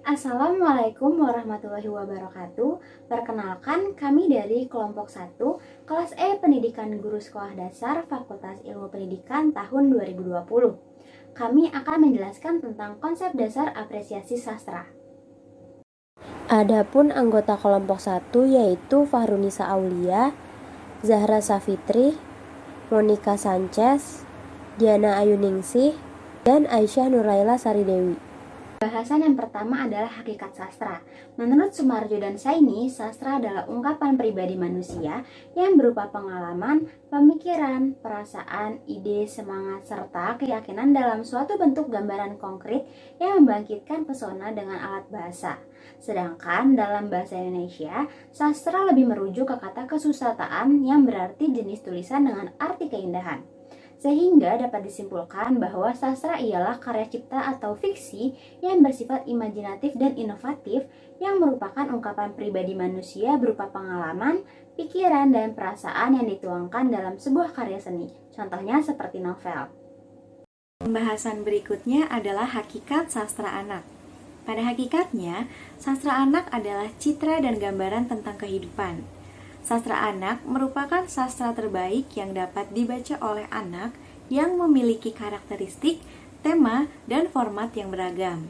Assalamualaikum warahmatullahi wabarakatuh. Perkenalkan, kami dari kelompok 1, kelas E Pendidikan Guru Sekolah Dasar Fakultas Ilmu Pendidikan tahun 2020. Kami akan menjelaskan tentang konsep dasar apresiasi sastra. Adapun anggota kelompok 1 yaitu Fahrunisa Aulia, Zahra Safitri, Monica Sanchez, Diana Ayuningsih, dan Aisyah Nuraila Saridewi. Bahasan yang pertama adalah hakikat sastra. Menurut Sumarjo dan Saini, sastra adalah ungkapan pribadi manusia yang berupa pengalaman, pemikiran, perasaan, ide, semangat, serta keyakinan dalam suatu bentuk gambaran konkret yang membangkitkan pesona dengan alat bahasa. Sedangkan dalam bahasa Indonesia, sastra lebih merujuk ke kata kesusataan yang berarti jenis tulisan dengan arti keindahan. Sehingga dapat disimpulkan bahwa sastra ialah karya cipta atau fiksi yang bersifat imajinatif dan inovatif yang merupakan ungkapan pribadi manusia berupa pengalaman, pikiran, dan perasaan yang dituangkan dalam sebuah karya seni. Contohnya seperti novel. Pembahasan berikutnya adalah hakikat sastra anak. Pada hakikatnya, sastra anak adalah citra dan gambaran tentang kehidupan. Sastra anak merupakan sastra terbaik yang dapat dibaca oleh anak yang memiliki karakteristik, tema, dan format yang beragam.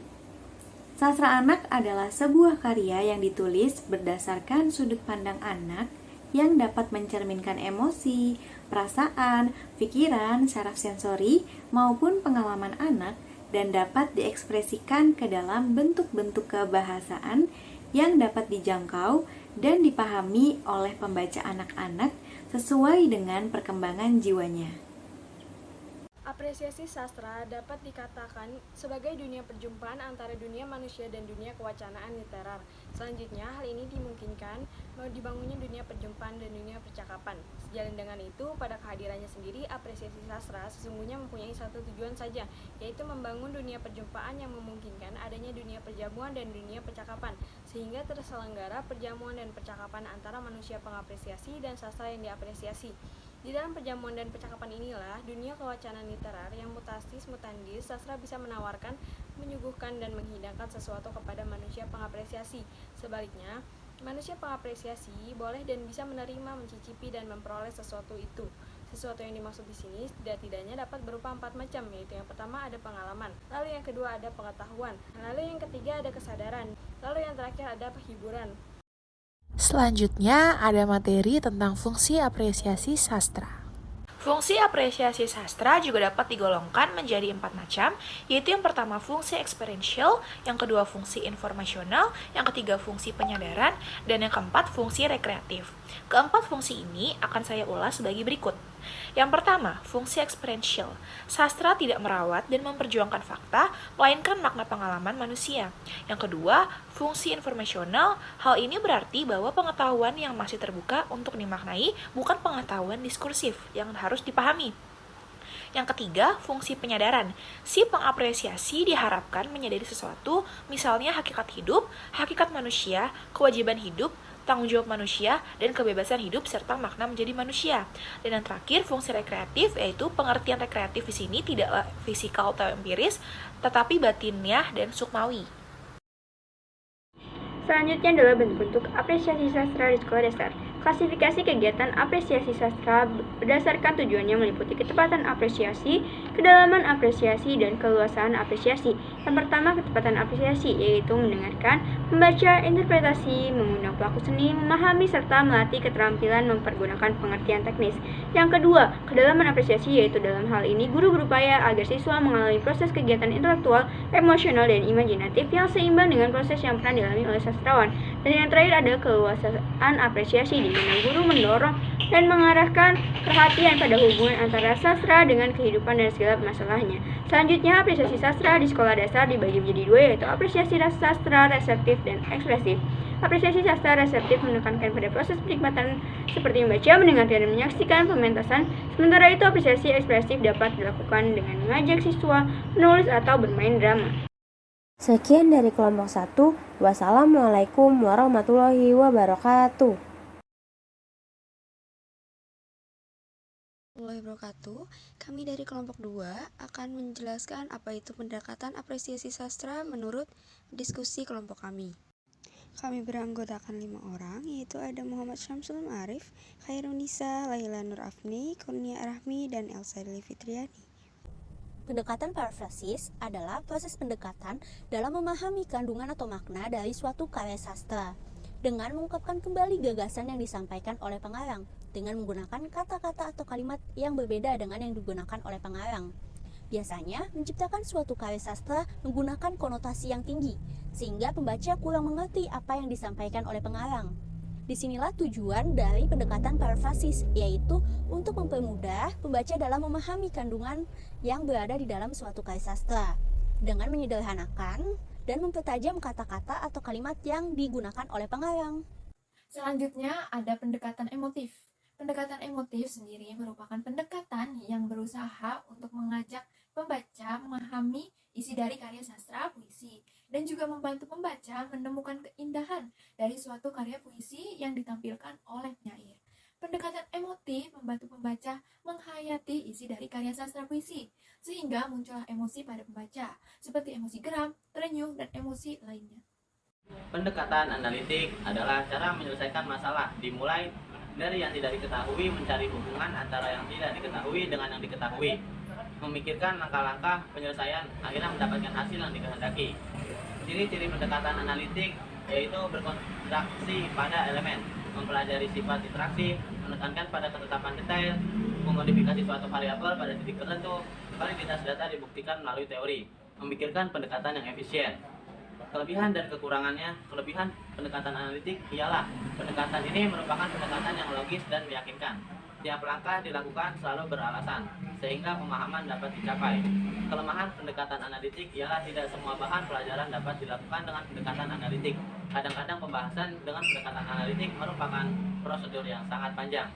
Sastra anak adalah sebuah karya yang ditulis berdasarkan sudut pandang anak yang dapat mencerminkan emosi, perasaan, pikiran, saraf sensori, maupun pengalaman anak dan dapat diekspresikan ke dalam bentuk-bentuk kebahasaan yang dapat dijangkau dan dipahami oleh pembaca anak-anak sesuai dengan perkembangan jiwanya. Apresiasi sastra dapat dikatakan sebagai dunia perjumpaan antara dunia manusia dan dunia kewacanaan literar. Selanjutnya, hal ini dimungkinkan dibangunnya dunia perjumpaan dan dunia percakapan. Sejalan dengan itu, pada kehadirannya sendiri, apresiasi sastra sesungguhnya mempunyai satu tujuan saja, yaitu membangun dunia perjumpaan yang memungkinkan adanya dunia perjamuan dan dunia percakapan, sehingga terselenggara perjamuan dan percakapan antara manusia pengapresiasi dan sastra yang diapresiasi. Di dalam perjamuan dan percakapan inilah dunia kewacanaan literar yang mutatis mutandis, sastra bisa menawarkan, menyuguhkan, dan menghidangkan sesuatu kepada manusia pengapresiasi. Sebaliknya, manusia pengapresiasi boleh dan bisa menerima, mencicipi, dan memperoleh sesuatu itu. Sesuatu yang dimaksud di sini tidak-tidaknya dapat berupa 4 macam, yaitu yang pertama ada pengalaman, lalu yang kedua ada pengetahuan, lalu yang ketiga ada kesadaran, lalu yang terakhir ada hiburan. Selanjutnya ada materi tentang fungsi apresiasi sastra. Fungsi apresiasi sastra juga dapat digolongkan menjadi 4 macam, yaitu yang pertama fungsi experiential, yang kedua fungsi informasional, yang ketiga fungsi penyadaran, dan yang keempat fungsi rekreatif. Keempat fungsi ini akan saya ulas sebagai berikut. Yang pertama, fungsi experiential. Sastra tidak merawat dan memperjuangkan fakta, melainkan makna pengalaman manusia. Yang kedua, fungsi informasional. Hal ini berarti bahwa pengetahuan yang masih terbuka untuk dimaknai bukan pengetahuan diskursif yang harus dipahami. Yang ketiga, fungsi penyadaran. Si pengapresiasi diharapkan menyadari sesuatu, misalnya hakikat hidup, hakikat manusia, kewajiban hidup, tanggung jawab manusia, dan kebebasan hidup serta makna menjadi manusia. Dan yang terakhir, fungsi rekreatif, yaitu pengertian rekreatif di sini tidaklah fisikal atau empiris, tetapi batinnya dan sukmawi. Selanjutnya adalah bentuk-bentuk apresiasi sastra di sekolah dasar. Klasifikasi kegiatan apresiasi sastra berdasarkan tujuannya meliputi ketepatan apresiasi, kedalaman apresiasi, dan keluasan apresiasi. Yang pertama, ketepatan apresiasi, yaitu mendengarkan, membaca, interpretasi, mengundang pelaku seni, memahami, serta melatih keterampilan mempergunakan pengertian teknis. Yang kedua, kedalaman apresiasi, yaitu dalam hal ini guru berupaya agar siswa mengalami proses kegiatan intelektual, emosional, dan imajinatif yang seimbang dengan proses yang pernah dialami oleh sastrawan. Dan yang terakhir ada keluasan apresiasi, di mana guru mendorong dan mengarahkan perhatian pada hubungan antara sastra dengan kehidupan dan segala masalahnya. Selanjutnya, apresiasi sastra di sekolah dasar dibagi menjadi dua, yaitu apresiasi sastra reseptif dan ekspresif. Apresiasi sastra reseptif menekankan pada proses penikmatan seperti membaca, mendengarkan, dan menyaksikan pementasan. Sementara itu, apresiasi ekspresif dapat dilakukan dengan mengajak siswa menulis atau bermain drama. Sekian dari kelompok 1. Wassalamualaikum warahmatullahi wabarakatuh. warahmatullahi wabarakatuh. Kami dari kelompok 2 akan menjelaskan apa itu pendekatan apresiasi sastra menurut diskusi kelompok kami. Kami beranggotakan 5 orang, yaitu ada Muhammad Syamsul Ma'arif, Khairunisa, Laila Nur Afni, Kurnia Rahmi, dan Elsa Deli Fitriani. Pendekatan parafrasis adalah proses pendekatan dalam memahami kandungan atau makna dari suatu karya sastra dengan mengungkapkan kembali gagasan yang disampaikan oleh pengarang dengan menggunakan kata-kata atau kalimat yang berbeda dengan yang digunakan oleh pengarang. Biasanya, menciptakan suatu karya sastra menggunakan konotasi yang tinggi, sehingga pembaca kurang mengerti apa yang disampaikan oleh pengarang. Disinilah tujuan dari pendekatan parafrasis, yaitu untuk mempermudah pembaca dalam memahami kandungan yang berada di dalam suatu karya sastra, dengan menyederhanakan dan mempertajam kata-kata atau kalimat yang digunakan oleh pengarang. Selanjutnya ada pendekatan emotif. Pendekatan emotif sendiri merupakan pendekatan yang berusaha untuk mengajak pembaca memahami isi dari karya sastra puisi dan juga membantu pembaca menemukan keindahan dari suatu karya puisi yang ditampilkan oleh penyair. Pendekatan emotif membantu pembaca menghayati isi dari karya sastra puisi sehingga muncullah emosi pada pembaca seperti emosi geram, terenyuh, dan emosi lainnya. Pendekatan analitik adalah cara menyelesaikan masalah, dimulai dari yang tidak diketahui mencari hubungan antara yang tidak diketahui dengan yang diketahui, memikirkan langkah-langkah penyelesaian akhirnya mendapatkan hasil yang dikehendaki. Ciri-ciri pendekatan analitik yaitu berkonsentrasi pada elemen, mempelajari sifat interaksi, menekankan pada ketetapan detail, memodifikasi suatu variabel pada titik tertentu, validitas data dibuktikan melalui teori, memikirkan pendekatan yang efisien. Kelebihan dan kekurangannya. Kelebihan pendekatan analitik ialah pendekatan ini merupakan pendekatan yang logis dan meyakinkan. Tiap langkah dilakukan selalu beralasan, sehingga pemahaman dapat dicapai. Kelemahan pendekatan analitik ialah tidak semua bahan pelajaran dapat dilakukan dengan pendekatan analitik. Kadang-kadang pembahasan dengan pendekatan analitik merupakan prosedur yang sangat panjang.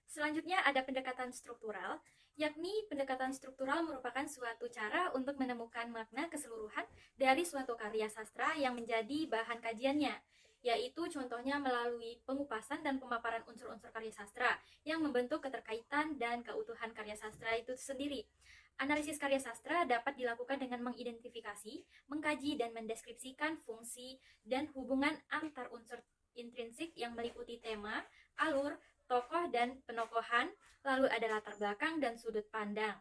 Selanjutnya ada pendekatan struktural, yakni pendekatan struktural merupakan suatu cara untuk menemukan makna keseluruhan dari suatu karya sastra yang menjadi bahan kajiannya, yaitu contohnya melalui pengupasan dan pemaparan unsur-unsur karya sastra yang membentuk keterkaitan dan keutuhan karya sastra itu sendiri. Analisis karya sastra dapat dilakukan dengan mengidentifikasi, mengkaji, dan mendeskripsikan fungsi dan hubungan antar unsur intrinsik yang meliputi tema, alur, tokoh dan penokohan, lalu ada latar belakang dan sudut pandang.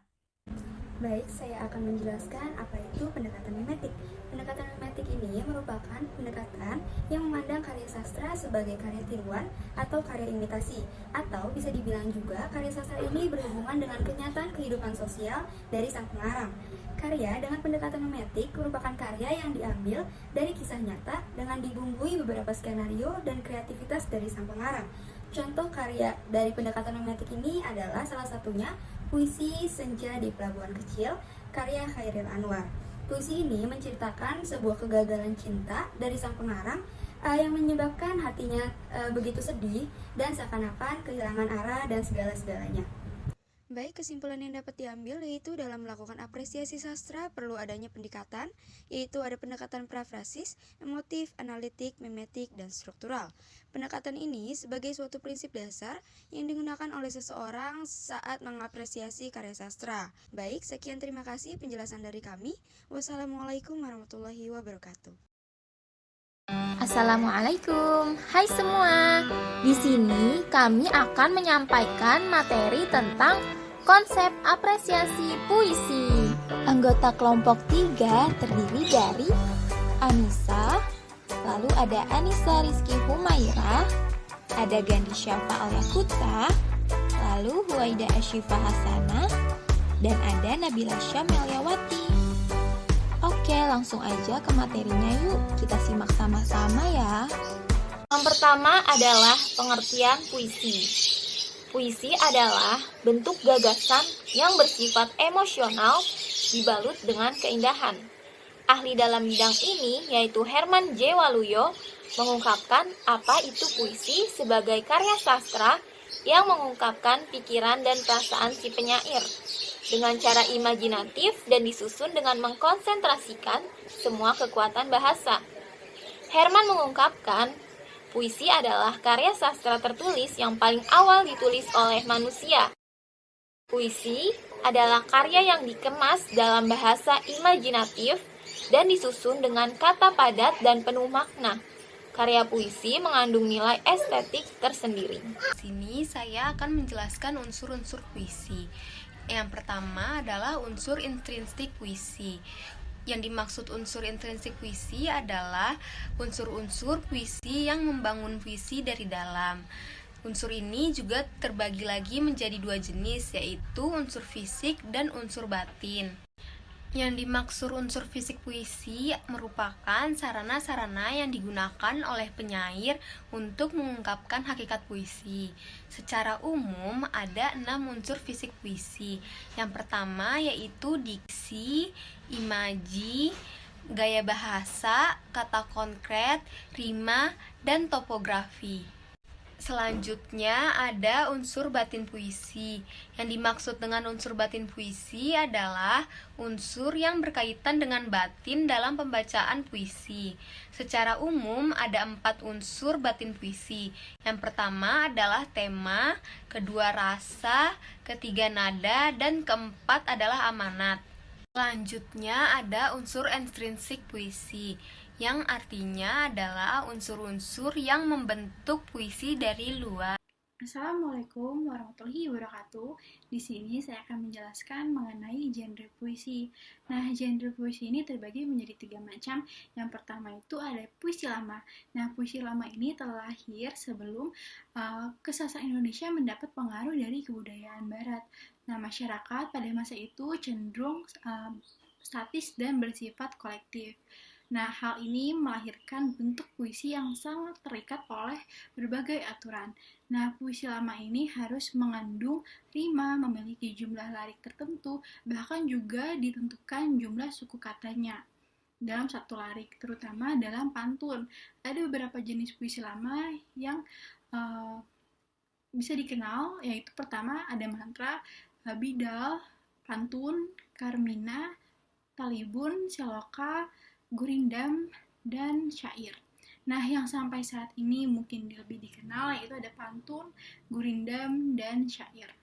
Baik, saya akan menjelaskan apa itu pendekatan mimetik. Pendekatan mimetik ini merupakan pendekatan yang memandang karya sastra sebagai karya tiruan atau karya imitasi, atau bisa dibilang juga karya sastra ini berhubungan dengan kenyataan kehidupan sosial dari sang pengarang. Karya dengan pendekatan mimetik merupakan karya yang diambil dari kisah nyata dengan dibumbui beberapa skenario dan kreativitas dari sang pengarang. Contoh karya dari pendekatan mimetik ini adalah salah satunya puisi Senja di Pelabuhan Kecil, karya Khairil Anwar. Puisi ini menceritakan sebuah kegagalan cinta dari sang pengarang yang menyebabkan hatinya begitu sedih dan seakan-akan kehilangan arah dan segala-segalanya. Baik, kesimpulan yang dapat diambil yaitu dalam melakukan apresiasi sastra perlu adanya pendekatan, yaitu ada pendekatan parafrasis, emotif, analitik, mimetik, dan struktural. Pendekatan ini sebagai suatu prinsip dasar yang digunakan oleh seseorang saat mengapresiasi karya sastra. Baik, sekian, terima kasih penjelasan dari kami. Wassalamualaikum warahmatullahi wabarakatuh. Assalamualaikum, hai semua. Di sini kami akan menyampaikan materi tentang konsep apresiasi puisi. Anggota kelompok 3 terdiri dari Anissa, lalu ada Anissa Rizky Humaira, ada Gandhi Syafa Al-Yakuta, lalu Huwaida Ashifa Hasana, dan ada Nabila Syameliawati. Oke, langsung aja ke materinya yuk. Kita simak sama-sama ya. Yang pertama adalah pengertian puisi. Puisi adalah bentuk gagasan yang bersifat emosional dibalut dengan keindahan. Ahli dalam bidang ini yaitu Herman J. Waluyo mengungkapkan apa itu puisi sebagai karya sastra yang mengungkapkan pikiran dan perasaan si penyair dengan cara imajinatif dan disusun dengan mengkonsentrasikan semua kekuatan bahasa. Herman mengungkapkan, puisi adalah karya sastra tertulis yang paling awal ditulis oleh manusia. Puisi adalah karya yang dikemas dalam bahasa imajinatif dan disusun dengan kata padat dan penuh makna. Karya puisi mengandung nilai estetik tersendiri. Di sini saya akan menjelaskan unsur-unsur puisi. Yang pertama adalah unsur intrinsik puisi. Yang dimaksud unsur intrinsik puisi adalah unsur-unsur puisi yang membangun puisi dari dalam. Unsur ini juga terbagi lagi menjadi dua jenis, yaitu unsur fisik dan unsur batin. Yang dimaksud unsur fisik puisi merupakan sarana-sarana yang digunakan oleh penyair untuk mengungkapkan hakikat puisi. Secara umum ada 6 unsur fisik puisi. Yang pertama yaitu diksi, imaji, gaya bahasa, kata konkret, rima, dan topografi. Selanjutnya ada unsur batin puisi. Yang dimaksud dengan unsur batin puisi adalah unsur yang berkaitan dengan batin dalam pembacaan puisi. Secara umum ada 4 unsur batin puisi. Yang pertama adalah tema, kedua rasa, ketiga nada, dan keempat adalah amanat. Selanjutnya ada unsur intrinsik puisi, yang artinya adalah unsur-unsur yang membentuk puisi dari luar. Assalamualaikum warahmatullahi wabarakatuh. Di sini saya akan menjelaskan mengenai genre puisi. Nah, genre puisi ini terbagi menjadi 3 macam. Yang pertama itu ada puisi lama. Nah, puisi lama ini telah lahir sebelum kesastra Indonesia mendapat pengaruh dari kebudayaan Barat. Nah, masyarakat pada masa itu cenderung statis dan bersifat kolektif. Nah, hal ini melahirkan bentuk puisi yang sangat terikat oleh berbagai aturan. Nah, puisi lama ini harus mengandung rima, memiliki jumlah lirik tertentu, bahkan juga ditentukan jumlah suku katanya dalam satu lirik, terutama dalam pantun. Ada beberapa jenis puisi lama yang bisa dikenal, yaitu pertama ada mantra, bidal, pantun, karmina, talibun, seloka, gurindam, dan syair. Nah, yang sampai saat ini mungkin lebih dikenal yaitu ada pantun, gurindam, dan syair.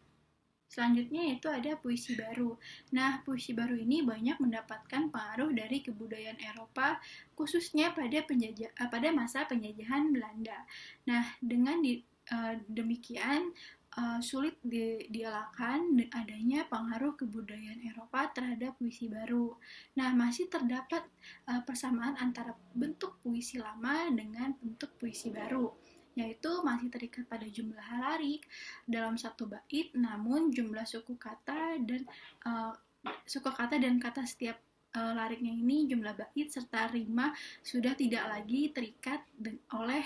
Selanjutnya yaitu ada puisi baru. Nah, puisi baru ini banyak mendapatkan pengaruh dari kebudayaan Eropa, khususnya pada masa penjajahan Belanda. Nah, dengan demikian sulit dielakkan adanya pengaruh kebudayaan Eropa terhadap puisi baru. Nah, masih terdapat persamaan antara bentuk puisi lama dengan bentuk puisi baru, yaitu masih terikat pada jumlah lirik dalam satu bait, namun jumlah suku kata dan kata setiap liriknya ini, jumlah bait serta rima sudah tidak lagi terikat oleh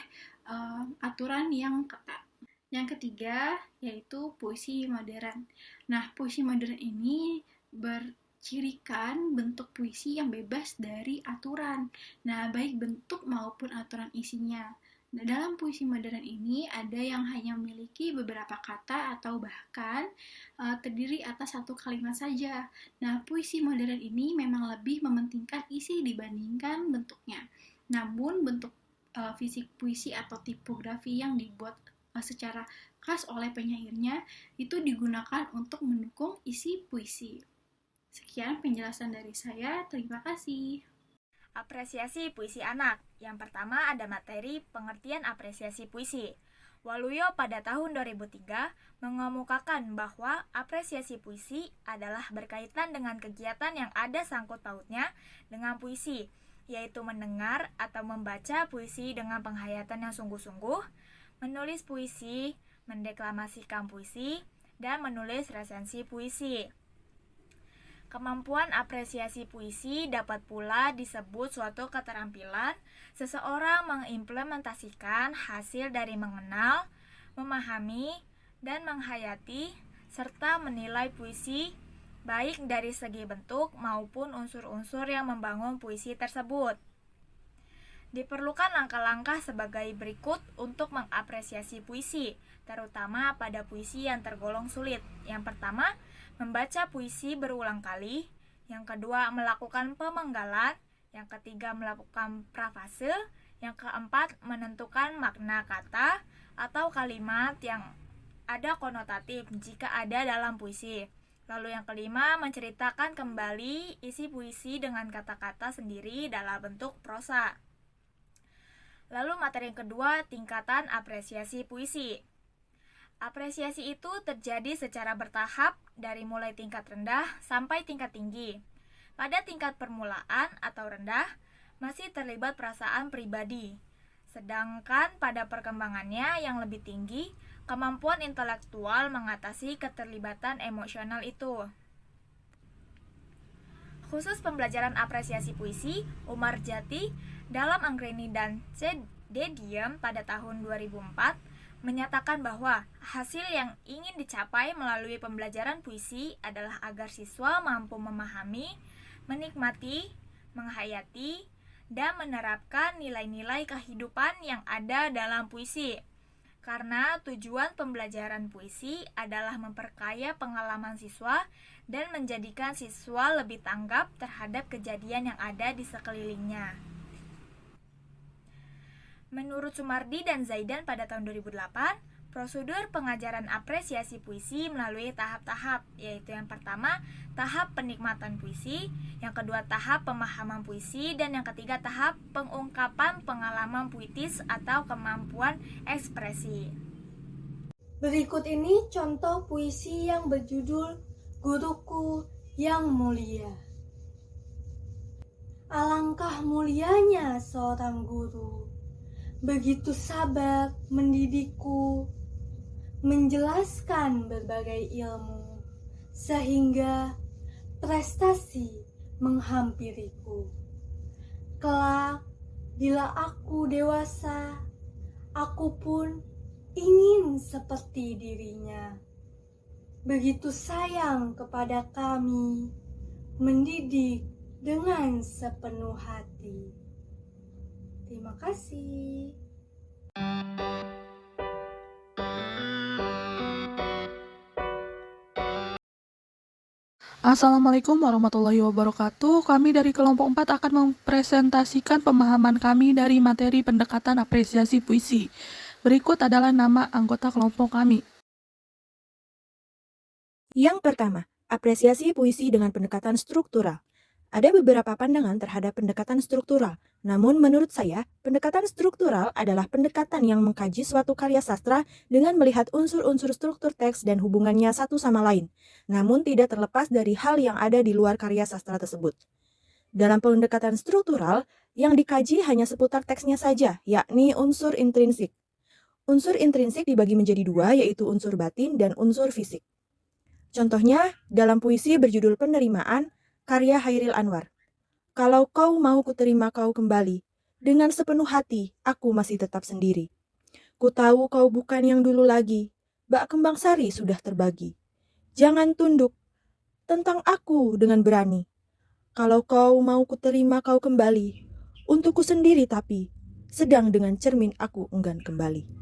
aturan yang ketat. Yang ketiga yaitu puisi modern. Nah, puisi modern ini bercirikan bentuk puisi yang bebas dari aturan. Nah, baik bentuk maupun aturan isinya. Nah, dalam puisi modern ini ada yang hanya memiliki beberapa kata atau bahkan terdiri atas satu kalimat saja. Nah, puisi modern ini memang lebih mementingkan isi dibandingkan bentuknya. Namun, bentuk fisik puisi atau tipografi yang dibuat secara khas oleh penyairnya itu digunakan untuk mendukung isi puisi. Sekian penjelasan dari saya, terima kasih. Apresiasi puisi anak. Yang pertama ada materi pengertian apresiasi puisi. Waluyo pada tahun 2003 mengemukakan bahwa apresiasi puisi adalah berkaitan dengan kegiatan yang ada sangkut pautnya dengan puisi, yaitu mendengar atau membaca puisi dengan penghayatan yang sungguh-sungguh, menulis puisi, mendeklamasikan puisi, dan menulis resensi puisi. Kemampuan apresiasi puisi dapat pula disebut suatu keterampilan seseorang mengimplementasikan hasil dari mengenal, memahami, dan menghayati, serta menilai puisi, baik dari segi bentuk maupun unsur-unsur yang membangun puisi tersebut. Diperlukan langkah-langkah sebagai berikut untuk mengapresiasi puisi, terutama pada puisi yang tergolong sulit. Yang pertama, membaca puisi berulang kali. Yang kedua, melakukan pemenggalan. Yang ketiga, melakukan prafase. Yang keempat, menentukan makna kata atau kalimat yang ada konotatif jika ada dalam puisi. Lalu yang kelima, menceritakan kembali isi puisi dengan kata-kata sendiri dalam bentuk prosa. Lalu materi yang kedua, tingkatan apresiasi puisi. Apresiasi itu terjadi secara bertahap dari mulai tingkat rendah sampai tingkat tinggi. Pada tingkat permulaan atau rendah, masih terlibat perasaan pribadi. Sedangkan pada perkembangannya yang lebih tinggi, kemampuan intelektual mengatasi keterlibatan emosional itu. Khusus pembelajaran apresiasi puisi, Umar Jati dalam Anggreni dan C. D. Diem pada tahun 2004 menyatakan bahwa hasil yang ingin dicapai melalui pembelajaran puisi adalah agar siswa mampu memahami, menikmati, menghayati, dan menerapkan nilai-nilai kehidupan yang ada dalam puisi. Karena tujuan pembelajaran puisi adalah memperkaya pengalaman siswa dan menjadikan siswa lebih tanggap terhadap kejadian yang ada di sekelilingnya. Menurut Sumardi dan Zaidan pada tahun 2008, prosedur pengajaran apresiasi puisi melalui tahap-tahap, yaitu yang pertama, tahap penikmatan puisi, yang kedua tahap pemahaman puisi, dan yang ketiga tahap pengungkapan pengalaman puitis atau kemampuan ekspresi. Berikut ini contoh puisi yang berjudul Guruku yang Mulia. Alangkah mulianya seorang guru, begitu sabar mendidikku, menjelaskan berbagai ilmu, sehingga prestasi menghampiriku. Kelak, bila aku dewasa, aku pun ingin seperti dirinya. Begitu sayang kepada kami, mendidik dengan sepenuh hati. Terima kasih. Assalamualaikum warahmatullahi wabarakatuh. Kami dari kelompok 4 akan mempresentasikan pemahaman kami dari materi pendekatan apresiasi puisi. Berikut adalah nama anggota kelompok kami. Yang pertama, apresiasi puisi dengan pendekatan struktural. Ada beberapa pandangan terhadap pendekatan struktural, namun menurut saya, pendekatan struktural adalah pendekatan yang mengkaji suatu karya sastra dengan melihat unsur-unsur struktur teks dan hubungannya satu sama lain, namun tidak terlepas dari hal yang ada di luar karya sastra tersebut. Dalam pendekatan struktural, yang dikaji hanya seputar teksnya saja, yakni unsur intrinsik. Unsur intrinsik dibagi menjadi dua, yaitu unsur batin dan unsur fisik. Contohnya, dalam puisi berjudul Penerimaan, karya Hairil Anwar. Kalau kau mau kuterima kau kembali, dengan sepenuh hati aku masih tetap sendiri. Ku tahu kau bukan yang dulu lagi, bak kembang sari sudah terbagi. Jangan tunduk, tentang aku dengan berani. Kalau kau mau kuterima kau kembali, untukku sendiri tapi, sedang dengan cermin aku enggan kembali.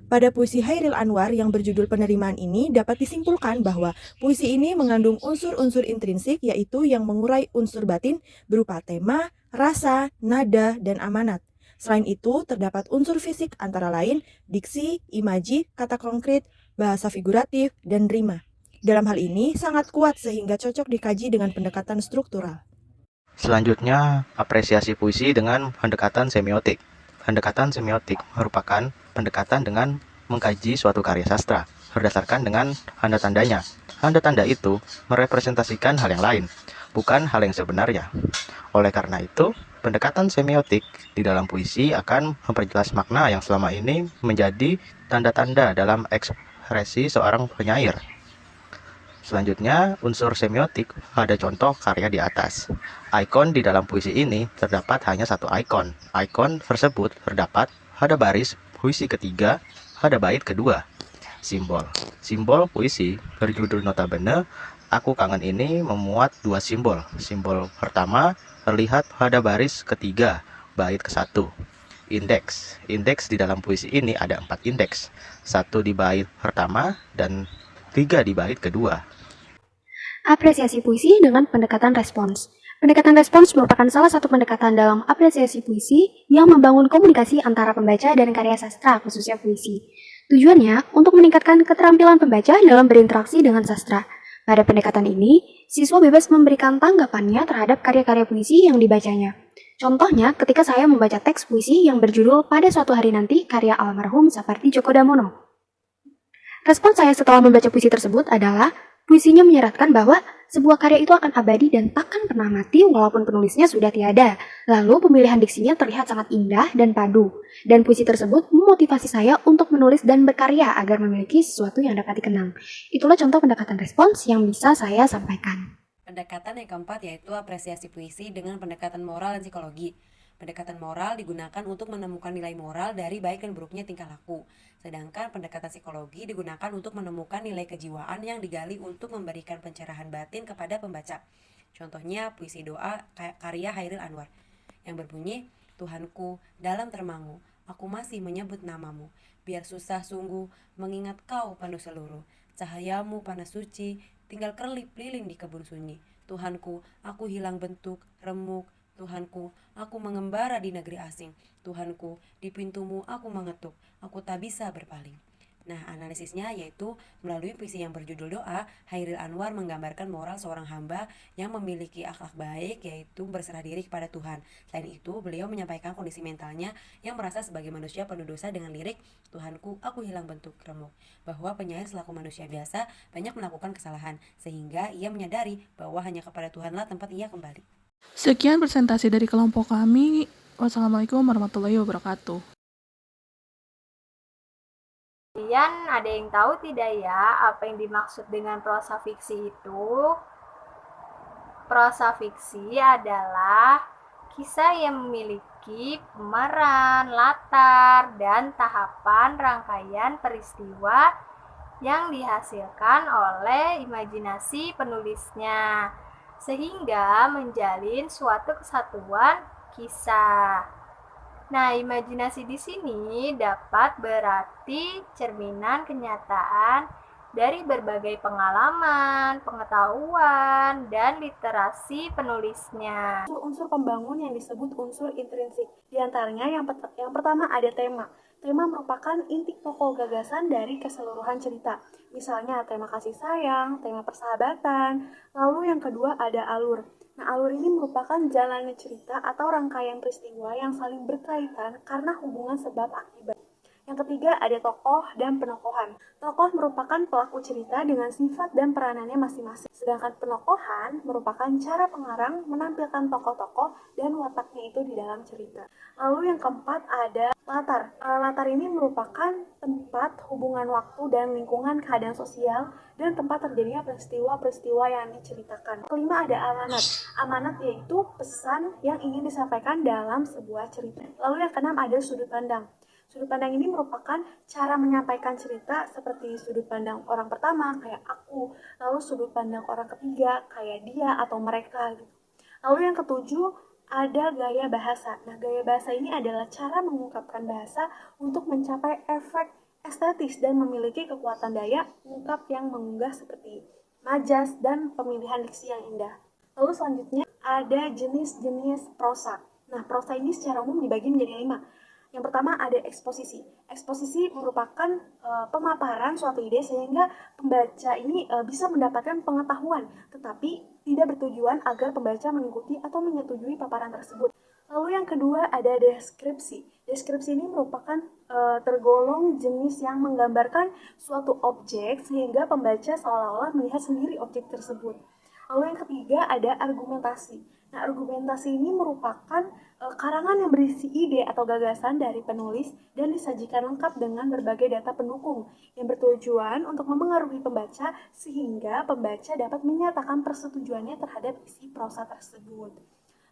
Pada puisi Hairil Anwar yang berjudul Penerimaan ini dapat disimpulkan bahwa puisi ini mengandung unsur-unsur intrinsik yaitu yang mengurai unsur batin berupa tema, rasa, nada, dan amanat. Selain itu terdapat unsur fisik antara lain diksi, imaji, kata konkret, bahasa figuratif, dan rima. Dalam hal ini sangat kuat sehingga cocok dikaji dengan pendekatan struktural. Selanjutnya, apresiasi puisi dengan pendekatan semiotik. Pendekatan semiotik merupakan pendekatan dengan mengkaji suatu karya sastra berdasarkan dengan tanda-tandanya. Tanda-tanda itu merepresentasikan hal yang lain, bukan hal yang sebenarnya. Oleh karena itu, pendekatan semiotik di dalam puisi akan memperjelas makna yang selama ini menjadi tanda-tanda dalam ekspresi seorang penyair. Selanjutnya, unsur semiotik ada contoh karya di atas. Ikon di dalam puisi ini terdapat hanya satu ikon. Ikon tersebut terdapat pada baris puisi ketiga, pada bait kedua. Simbol. Simbol puisi berjudul Notabene, Aku Kangen ini memuat dua simbol. Simbol pertama terlihat pada baris ketiga, bait ke-1. Indeks. Indeks di dalam puisi ini ada 4 indeks. 1 di bait pertama dan 3 di bait kedua. Apresiasi puisi dengan pendekatan respons. Pendekatan respons merupakan salah satu pendekatan dalam apresiasi puisi yang membangun komunikasi antara pembaca dan karya sastra, khususnya puisi. Tujuannya untuk meningkatkan keterampilan pembaca dalam berinteraksi dengan sastra. Pada pendekatan ini, siswa bebas memberikan tanggapannya terhadap karya-karya puisi yang dibacanya. Contohnya, ketika saya membaca teks puisi yang berjudul Pada Suatu Hari Nanti karya almarhum Sapardi Djoko Damono. Respon saya setelah membaca puisi tersebut adalah, puisinya menyeratkan bahwa sebuah karya itu akan abadi dan takkan pernah mati walaupun penulisnya sudah tiada. Lalu pemilihan diksinya terlihat sangat indah dan padu. Dan puisi tersebut memotivasi saya untuk menulis dan berkarya agar memiliki sesuatu yang dapat dikenang. Itulah contoh pendekatan respons yang bisa saya sampaikan. Pendekatan yang keempat yaitu apresiasi puisi dengan pendekatan moral dan psikologi. Pendekatan moral digunakan untuk menemukan nilai moral dari baik dan buruknya tingkah laku. Sedangkan pendekatan psikologi digunakan untuk menemukan nilai kejiwaan yang digali untuk memberikan pencerahan batin kepada pembaca. Contohnya puisi doa karya Hairil Anwar yang berbunyi, Tuhanku, dalam termangu, aku masih menyebut namamu. Biar susah sungguh mengingat kau penuh seluruh. Cahayamu panas suci, tinggal kerlip lilin di kebun sunyi. Tuhanku, aku hilang bentuk, remuk. Tuhanku, aku mengembara di negeri asing. Tuhanku, di pintumu aku mengetuk. Aku tak bisa berpaling. Nah, analisisnya yaitu melalui puisi yang berjudul Doa, Hairil Anwar menggambarkan moral seorang hamba yang memiliki akhlak baik, yaitu berserah diri kepada Tuhan. Selain itu, beliau menyampaikan kondisi mentalnya yang merasa sebagai manusia penuh dosa dengan lirik, Tuhanku, aku hilang bentuk remuk. Bahwa penyair selaku manusia biasa banyak melakukan kesalahan, sehingga ia menyadari bahwa hanya kepada Tuhanlah tempat ia kembali. Sekian presentasi dari kelompok kami. Wassalamualaikum warahmatullahi wabarakatuh. Kalian ada yang tahu tidak ya apa yang dimaksud dengan prosa fiksi itu? Prosa fiksi adalah kisah yang memiliki pemeran, latar, dan tahapan rangkaian peristiwa yang dihasilkan oleh imajinasi penulisnya, sehingga menjalin suatu kesatuan kisah. Nah, imajinasi di sini dapat berarti cerminan kenyataan dari berbagai pengalaman, pengetahuan, dan literasi penulisnya. Unsur pembangun yang disebut unsur intrinsik. Di antaranya yang pertama ada tema. Tema merupakan inti pokok gagasan dari keseluruhan cerita. Misalnya tema kasih sayang, tema persahabatan. Lalu yang kedua ada alur. Nah, alur ini merupakan jalannya cerita atau rangkaian peristiwa yang saling berkaitan karena hubungan sebab akibat. Yang ketiga ada tokoh dan penokohan. Tokoh merupakan pelaku cerita dengan sifat dan peranannya masing-masing. Sedangkan penokohan merupakan cara pengarang menampilkan tokoh-tokoh dan wataknya itu di dalam cerita. Lalu yang keempat ada latar. Latar ini merupakan tempat, hubungan waktu, dan lingkungan keadaan sosial dan tempat terjadinya peristiwa-peristiwa yang diceritakan. Kelima ada amanat. Amanat yaitu pesan yang ingin disampaikan dalam sebuah cerita. Lalu yang keenam ada sudut pandang. Sudut pandang ini merupakan cara menyampaikan cerita seperti sudut pandang orang pertama kayak aku, lalu sudut pandang orang ketiga kayak dia atau mereka gitu. Lalu yang ketujuh ada gaya bahasa. Nah, gaya bahasa ini adalah cara mengungkapkan bahasa untuk mencapai efek estetis dan memiliki kekuatan daya ungkap yang mengunggah seperti majas dan pemilihan diksi yang indah. Lalu selanjutnya ada jenis-jenis prosa. Nah, prosa ini secara umum dibagi menjadi 5. Yang pertama ada eksposisi. Eksposisi merupakan pemaparan suatu ide sehingga pembaca ini bisa mendapatkan pengetahuan, tetapi tidak bertujuan agar pembaca mengikuti atau menyetujui paparan tersebut. Lalu yang kedua ada deskripsi. Deskripsi ini merupakan tergolong jenis yang menggambarkan suatu objek sehingga pembaca seolah-olah melihat sendiri objek tersebut. Lalu yang ketiga ada argumentasi. Nah, argumentasi ini merupakan karangan yang berisi ide atau gagasan dari penulis dan disajikan lengkap dengan berbagai data pendukung yang bertujuan untuk memengaruhi pembaca sehingga pembaca dapat menyatakan persetujuannya terhadap isi prosa tersebut.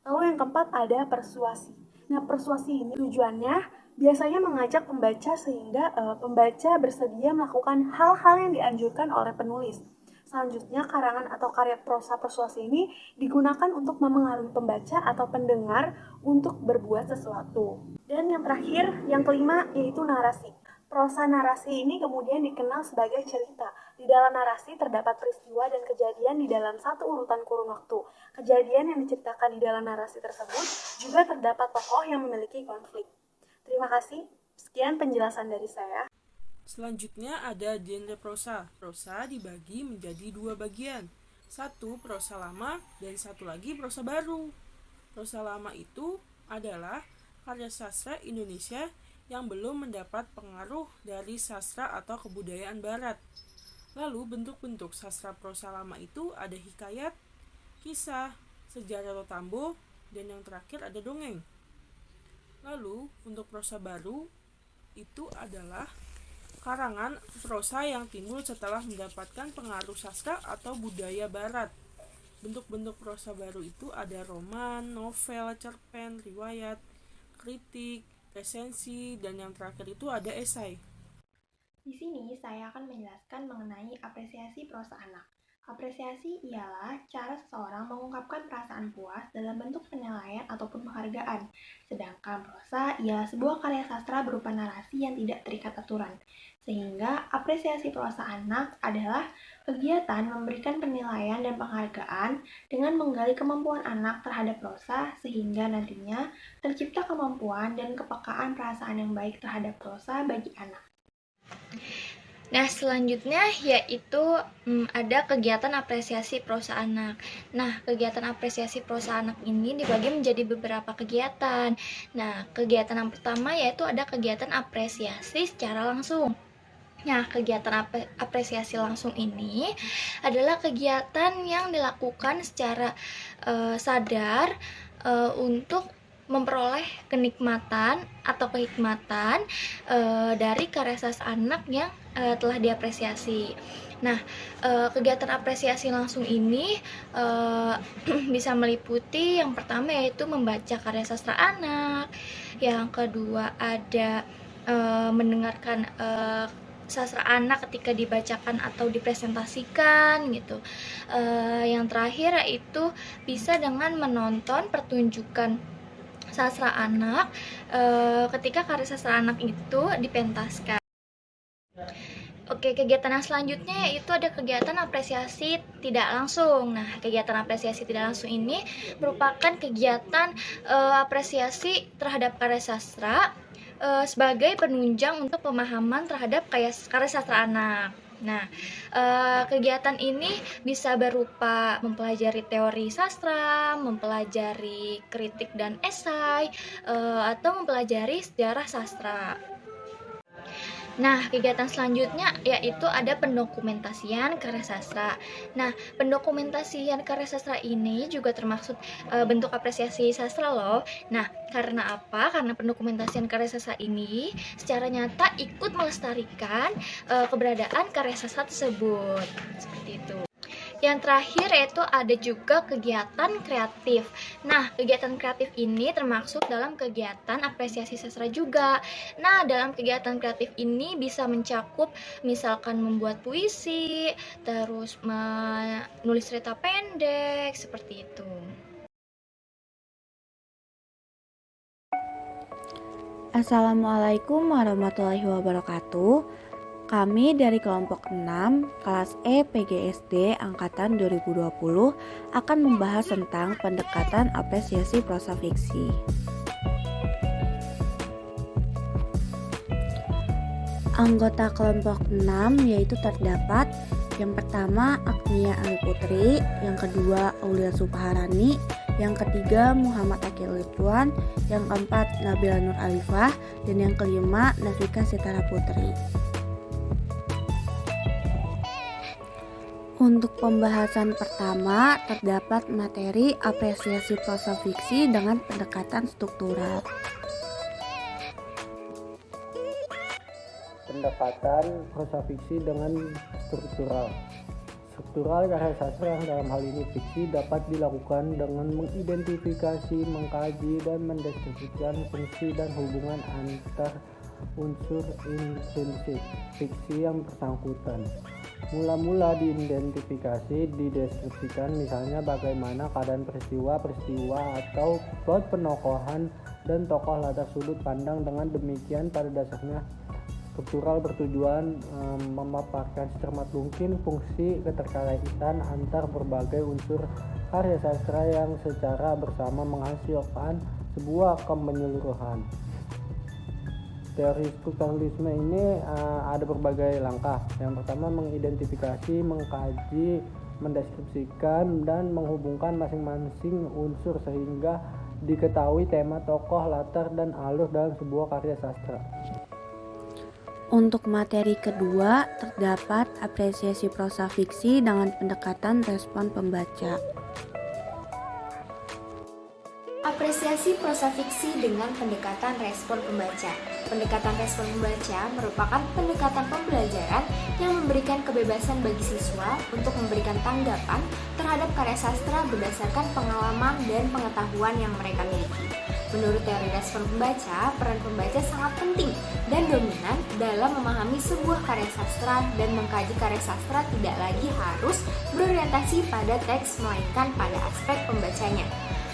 Lalu yang keempat ada persuasi. Nah, persuasi ini tujuannya biasanya mengajak pembaca sehingga pembaca bersedia melakukan hal-hal yang dianjurkan oleh penulis. Selanjutnya, karangan atau karya prosa persuasi ini digunakan untuk memengaruhi pembaca atau pendengar untuk berbuat sesuatu. Dan yang terakhir, yang kelima, yaitu narasi. Prosa narasi ini kemudian dikenal sebagai cerita. Di dalam narasi terdapat peristiwa dan kejadian di dalam satu urutan kurun waktu. Kejadian yang diceritakan di dalam narasi tersebut juga terdapat tokoh yang memiliki konflik. Terima kasih. Sekian penjelasan dari saya. Selanjutnya ada genre prosa. Prosa dibagi menjadi dua bagian. Satu prosa lama dan satu lagi prosa baru. Prosa lama itu adalah karya sastra Indonesia yang belum mendapat pengaruh dari sastra atau kebudayaan barat. Lalu bentuk-bentuk sastra prosa lama itu ada hikayat, kisah, sejarah atau tambo, dan yang terakhir ada dongeng. Lalu untuk prosa baru itu adalah karangan prosa yang timbul setelah mendapatkan pengaruh sastra atau budaya barat. Bentuk-bentuk prosa baru itu ada roman, novel, cerpen, riwayat, kritik, resensi, dan yang terakhir itu ada esai. Di sini saya akan menjelaskan mengenai apresiasi prosa anak. Apresiasi ialah cara seseorang mengungkapkan perasaan puas dalam bentuk penilaian ataupun penghargaan. Sedangkan prosa ialah sebuah karya sastra berupa narasi yang tidak terikat aturan. Sehingga apresiasi prosa anak adalah kegiatan memberikan penilaian dan penghargaan dengan menggali kemampuan anak terhadap prosa sehingga nantinya tercipta kemampuan dan kepekaan perasaan yang baik terhadap prosa bagi anak. Nah, selanjutnya yaitu ada kegiatan apresiasi prosa anak. Nah, kegiatan apresiasi prosa anak ini dibagi menjadi beberapa kegiatan. Nah, kegiatan yang pertama yaitu ada kegiatan apresiasi secara langsung. Nah, kegiatan apresiasi langsung ini adalah kegiatan yang dilakukan secara sadar untuk memperoleh kenikmatan atau kehikmatan dari karya sastra anak yang telah diapresiasi. Nah, kegiatan apresiasi langsung ini bisa meliputi yang pertama yaitu membaca karya sastra anak, yang kedua ada mendengarkan sastra anak ketika dibacakan atau dipresentasikan gitu. Yang terakhir yaitu bisa dengan menonton pertunjukan sastra anak ketika karya sastra anak itu dipentaskan. Oke, kegiatan yang selanjutnya yaitu ada kegiatan apresiasi tidak langsung. Nah, kegiatan apresiasi tidak langsung ini merupakan kegiatan apresiasi terhadap karya sastra sebagai penunjang untuk pemahaman terhadap karya sastra anak. Nah, kegiatan ini bisa berupa mempelajari teori sastra, mempelajari kritik dan esai, atau mempelajari sejarah sastra. Nah, kegiatan selanjutnya yaitu ada pendokumentasian karya sastra. Nah, pendokumentasian karya sastra ini juga termasuk bentuk apresiasi sastra loh. Nah, karena apa? Karena pendokumentasian karya sastra ini secara nyata ikut melestarikan keberadaan karya sastra tersebut. Seperti itu. Yang terakhir yaitu ada juga kegiatan kreatif. Nah, kegiatan kreatif ini termasuk dalam kegiatan apresiasi sastra juga. Nah, dalam kegiatan kreatif ini bisa mencakup misalkan membuat puisi, terus menulis cerita pendek, seperti itu. Assalamualaikum warahmatullahi wabarakatuh. Kami dari kelompok 6 kelas E PGSD angkatan 2020 akan membahas tentang pendekatan apresiasi prosa fiksi. Anggota kelompok 6 yaitu terdapat yang pertama Agnia Ali Putri, yang kedua Aulia Supaharani, yang ketiga Muhammad Akil Ridwan, yang keempat Nabila Nur Alifah, dan yang kelima Nafika Sitara Putri. Untuk pembahasan pertama, terdapat materi apresiasi prosa fiksi dengan pendekatan struktural. Pendekatan prosa fiksi dengan struktural. Struktural karya sastra yang dalam hal ini fiksi dapat dilakukan dengan mengidentifikasi, mengkaji, dan mendeskripsikan fungsi dan hubungan antar unsur intrinsik fiksi yang bersangkutan. Mula-mula diidentifikasi, dideskripsikan, misalnya bagaimana keadaan peristiwa atau plot penokohan dan tokoh latar sudut pandang. Dengan demikian pada dasarnya struktural bertujuan memaparkan secermat mungkin fungsi keterkaitan antar berbagai unsur karya sastra yang secara bersama menghasilkan sebuah kemenyeluruhan. Teori strukturalisme ini ada berbagai langkah. Yang pertama mengidentifikasi, mengkaji, mendeskripsikan, dan menghubungkan masing-masing unsur sehingga diketahui tema, tokoh, latar, dan alur dalam sebuah karya sastra. Untuk materi kedua, terdapat apresiasi prosa fiksi dengan pendekatan respon pembaca. Apresiasi prosa fiksi dengan pendekatan respon pembaca. Pendekatan respon pembaca merupakan pendekatan pembelajaran yang memberikan kebebasan bagi siswa untuk memberikan tanggapan terhadap karya sastra berdasarkan pengalaman dan pengetahuan yang mereka miliki. Menurut teori respon pembaca, peran pembaca sangat penting dan dominan dalam memahami sebuah karya sastra, dan mengkaji karya sastra tidak lagi harus berorientasi pada teks melainkan pada aspek pembacanya.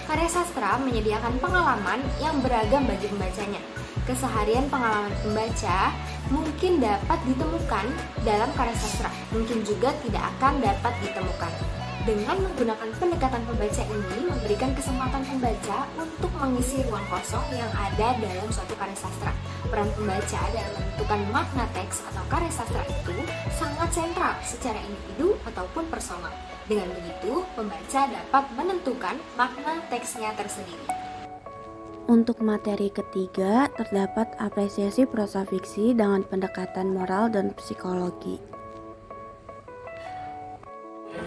Karya sastra menyediakan pengalaman yang beragam bagi pembacanya. Keseharian pengalaman pembaca mungkin dapat ditemukan dalam karya sastra, mungkin juga tidak akan dapat ditemukan. Dengan menggunakan pendekatan pembaca ini memberikan kesempatan pembaca untuk mengisi ruang kosong yang ada dalam suatu karya sastra. Peran pembaca dalam menentukan makna teks atau karya sastra itu sangat sentral secara individu ataupun personal. Dengan begitu, pembaca dapat menentukan makna teksnya tersendiri. Untuk materi ketiga, terdapat apresiasi prosa fiksi dengan pendekatan moral dan psikologi.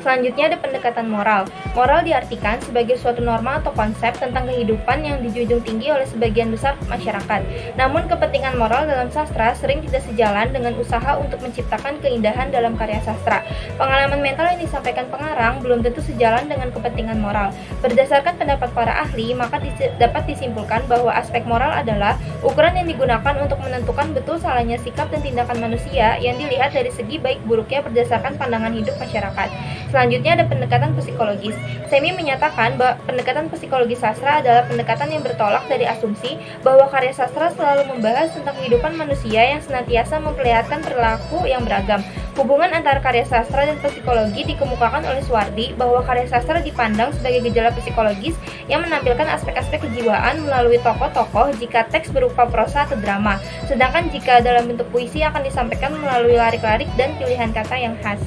Selanjutnya ada pendekatan moral. Moral diartikan sebagai suatu norma atau konsep tentang kehidupan yang dijunjung tinggi oleh sebagian besar masyarakat. Namun kepentingan moral dalam sastra sering tidak sejalan dengan usaha untuk menciptakan keindahan dalam karya sastra. Pengalaman mental yang disampaikan pengarang belum tentu sejalan dengan kepentingan moral. Berdasarkan pendapat para ahli, maka dapat disimpulkan bahwa aspek moral adalah ukuran yang digunakan untuk menentukan betul salahnya sikap dan tindakan manusia yang dilihat dari segi baik buruknya berdasarkan pandangan hidup masyarakat. Selanjutnya ada pendekatan psikologis. Semi menyatakan bahwa pendekatan psikologi sastra adalah pendekatan yang bertolak dari asumsi bahwa karya sastra selalu membahas tentang kehidupan manusia yang senantiasa memperlihatkan perilaku yang beragam. Hubungan antara karya sastra dan psikologi dikemukakan oleh Suwardi bahwa karya sastra dipandang sebagai gejala psikologis yang menampilkan aspek-aspek kejiwaan melalui tokoh-tokoh jika teks berupa prosa atau drama, sedangkan jika dalam bentuk puisi akan disampaikan melalui larik-larik dan pilihan kata yang khas.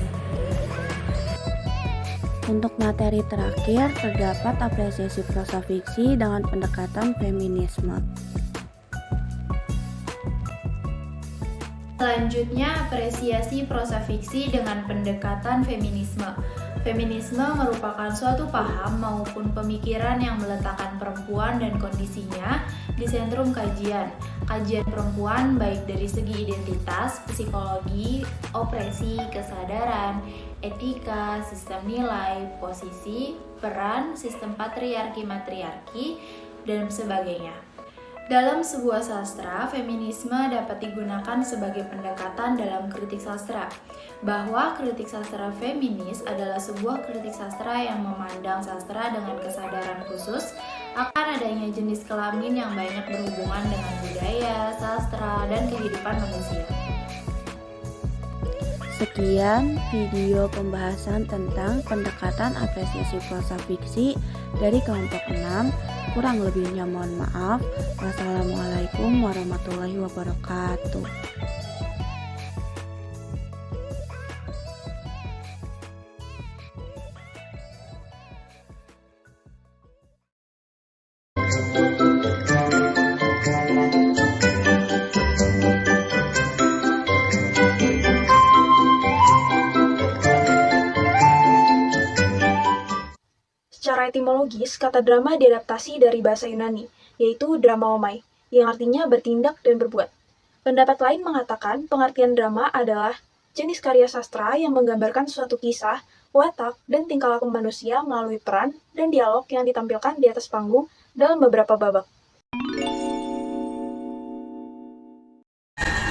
Untuk materi terakhir, terdapat apresiasi prosa fiksi dengan pendekatan feminisme. Selanjutnya, apresiasi prosa fiksi dengan pendekatan feminisme. Feminisme merupakan suatu paham maupun pemikiran yang meletakkan perempuan dan kondisinya di sentrum kajian. Kajian perempuan baik dari segi identitas, psikologi, opresi, kesadaran, etika, sistem nilai, posisi, peran, sistem patriarki-matriarki, dan sebagainya. Dalam sebuah sastra, feminisme dapat digunakan sebagai pendekatan dalam kritik sastra. Bahwa kritik sastra feminis adalah sebuah kritik sastra yang memandang sastra dengan kesadaran khusus akan adanya jenis kelamin yang banyak berhubungan dengan budaya, sastra, dan kehidupan manusia. Sekian video pembahasan tentang pendekatan apresiasi prosa fiksi dari kelompok 6. Kurang lebihnya mohon maaf. Wassalamualaikum warahmatullahi wabarakatuh. Secara etimologis, kata drama diadaptasi dari bahasa Yunani, yaitu dramaomai, yang artinya bertindak dan berbuat. Pendapat lain mengatakan pengertian drama adalah jenis karya sastra yang menggambarkan suatu kisah, watak, dan tingkah laku manusia melalui peran dan dialog yang ditampilkan di atas panggung dalam beberapa babak.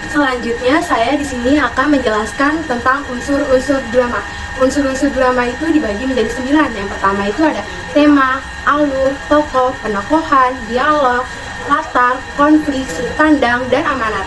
Selanjutnya, saya di sini akan menjelaskan tentang unsur-unsur drama. Unsur-unsur drama itu dibagi menjadi 9. Yang pertama itu ada tema, alur, tokoh, penokohan, dialog, latar, konflik, sudut pandang, dan amanat.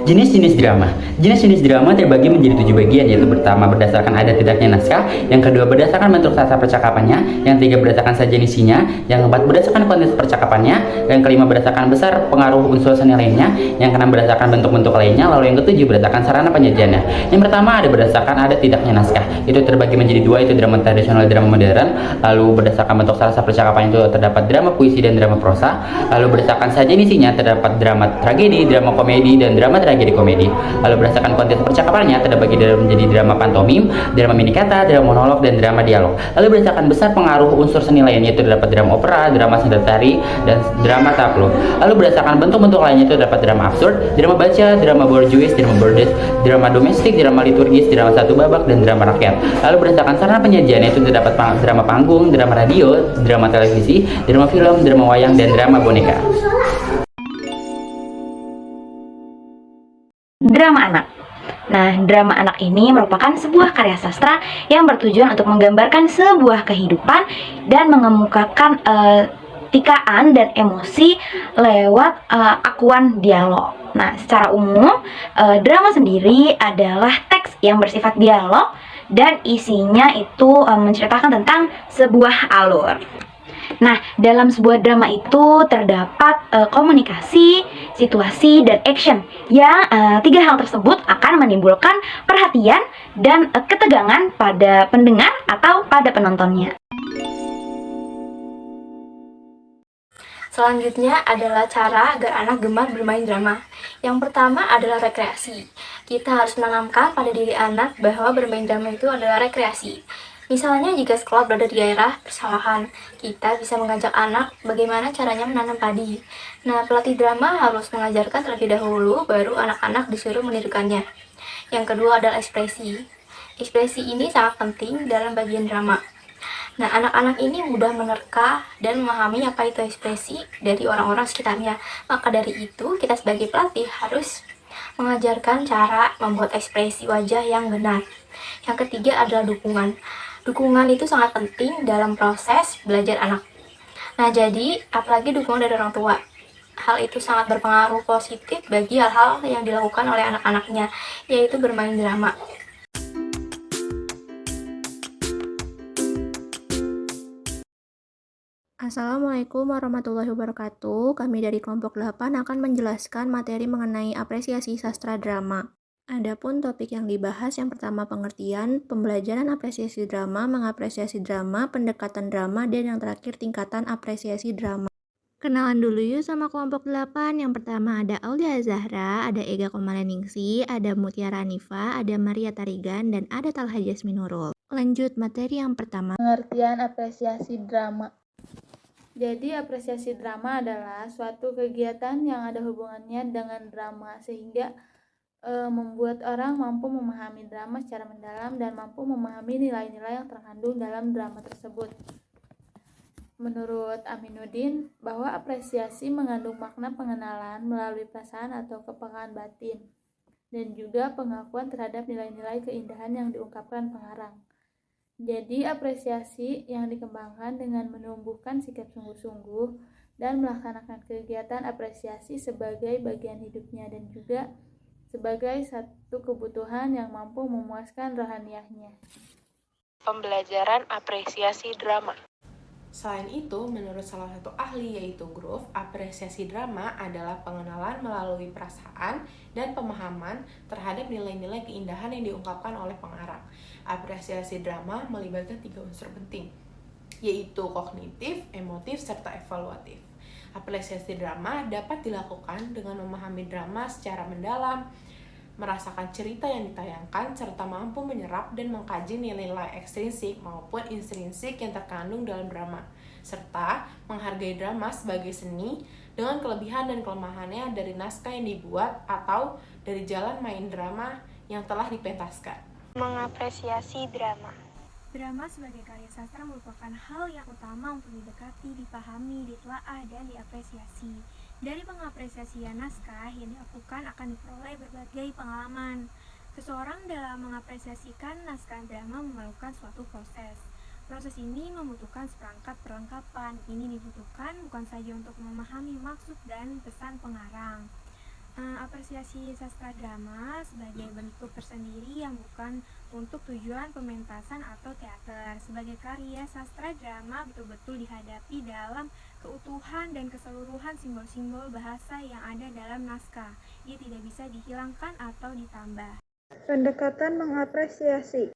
Jenis-jenis drama. Jenis-jenis drama terbagi menjadi 7 bagian, yaitu pertama berdasarkan ada tidaknya naskah, yang kedua berdasarkan bentuk tata percakapannya, yang ketiga berdasarkan sajian isinya, yang keempat berdasarkan konteks percakapannya, yang kelima berdasarkan besar pengaruh unsur seni lainnya, yang keenam berdasarkan bentuk-bentuk lainnya, lalu yang ketujuh berdasarkan sarana penyajiannya. Yang pertama ada berdasarkan ada tidaknya naskah. Itu terbagi menjadi dua, itu drama tradisional, drama modern. Lalu berdasarkan bentuk sarana percakapan itu terdapat drama puisi dan drama prosa. Lalu berdasarkan sajian isinya terdapat drama tragedi, drama komedi, dan drama tragedi komedi. Lalu berdasarkan konteks percakapannya terbagi menjadi drama pantomim, drama mini kata, drama monolog, dan drama dialog. Lalu berdasarkan besar pengaruh unsur seni lainnya itu terdapat drama opera, drama seni tari, dan drama tablo. Lalu berdasarkan bentuk-bentuk lainnya itu terdapat drama absurd, drama baca, drama bourgeois, drama burdes, drama domestik, drama liturgis, drama satu babak, dan drama rakyat. Lalu berdasarkan sarana penyajiannya itu terdapat drama panggung, drama radio, drama televisi, drama film, drama wayang, dan drama boneka. Drama anak. Nah, drama anak ini merupakan sebuah karya sastra yang bertujuan untuk menggambarkan sebuah kehidupan dan mengemukakan tikaan dan emosi lewat akuan dialog. Nah, secara umum, drama sendiri adalah teks yang bersifat dialog dan isinya itu menceritakan tentang sebuah alur. Nah, dalam sebuah drama itu terdapat komunikasi, situasi, dan action yang tiga hal tersebut akan menimbulkan perhatian dan ketegangan pada pendengar atau pada penontonnya. Selanjutnya adalah cara agar anak gemar bermain drama. Yang pertama adalah rekreasi. Kita harus menanamkan pada diri anak bahwa bermain drama itu adalah rekreasi. Misalnya jika sekolah berada di daerah persawahan, kita bisa mengajak anak bagaimana caranya menanam padi. Nah, pelatih drama harus mengajarkan terlebih dahulu, baru anak-anak disuruh menirukannya. Yang kedua adalah ekspresi. Ekspresi ini sangat penting dalam bagian drama. Nah, anak-anak ini mudah menerka dan memahami apa itu ekspresi dari orang-orang sekitarnya. Maka dari itu, kita sebagai pelatih harus mengajarkan cara membuat ekspresi wajah yang benar. Yang ketiga adalah dukungan. Dukungan itu sangat penting dalam proses belajar anak. Nah, jadi apalagi dukungan dari orang tua. Hal itu sangat berpengaruh positif bagi hal-hal yang dilakukan oleh anak-anaknya, yaitu bermain drama. Assalamualaikum warahmatullahi wabarakatuh. Kami dari kelompok 8 akan menjelaskan materi mengenai apresiasi sastra drama. Adapun topik yang dibahas yang pertama pengertian, pembelajaran apresiasi drama, mengapresiasi drama, pendekatan drama, dan yang terakhir tingkatan apresiasi drama. Kenalan dulu yuk sama kelompok 8. Yang pertama ada Aulia Zahra, ada Ega Komaleningsi, ada Mutiara Hanifa, ada Maria Tarigan, dan ada Talha Jasmine Nurul. Lanjut materi yang pertama. Pengertian apresiasi drama. Jadi apresiasi drama adalah suatu kegiatan yang ada hubungannya dengan drama sehingga membuat orang mampu memahami drama secara mendalam dan mampu memahami nilai-nilai yang terkandung dalam drama tersebut. Menurut Aminuddin, bahwa apresiasi mengandung makna pengenalan melalui perasaan atau kepekaan batin dan juga pengakuan terhadap nilai-nilai keindahan yang diungkapkan pengarang. Jadi apresiasi yang dikembangkan dengan menumbuhkan sikap sungguh-sungguh dan melaksanakan kegiatan apresiasi sebagai bagian hidupnya dan juga sebagai satu kebutuhan yang mampu memuaskan rohaniahnya. Pembelajaran apresiasi drama. Selain itu, menurut salah satu ahli yaitu Groove, apresiasi drama adalah pengenalan melalui perasaan dan pemahaman terhadap nilai-nilai keindahan yang diungkapkan oleh pengarang. Apresiasi drama melibatkan 3 unsur penting, yaitu kognitif, emotif, serta evaluatif. Apresiasi drama dapat dilakukan dengan memahami drama secara mendalam, merasakan cerita yang ditayangkan, serta mampu menyerap dan mengkaji nilai-nilai ekstrinsik maupun intrinsik yang terkandung dalam drama, serta menghargai drama sebagai seni dengan kelebihan dan kelemahannya dari naskah yang dibuat atau dari jalan main drama yang telah dipentaskan. Mengapresiasi drama. Drama sebagai karya sastra merupakan hal yang utama untuk didekati, dipahami, ditelaah, dan diapresiasi. Dari pengapresiasian naskah yang dilakukan akan diperoleh berbagai pengalaman. Seseorang dalam mengapresiasikan naskah drama memerlukan suatu proses. Proses ini membutuhkan seperangkat perlengkapan. Ini dibutuhkan bukan saja untuk memahami maksud dan pesan pengarang, Apresiasi sastra drama sebagai bentuk tersendiri yang bukan untuk tujuan pementasan atau teater. Sebagai karya sastra drama betul-betul dihadapi dalam keutuhan dan keseluruhan simbol-simbol bahasa yang ada dalam naskah. Ia tidak bisa dihilangkan atau ditambah. Pendekatan mengapresiasi.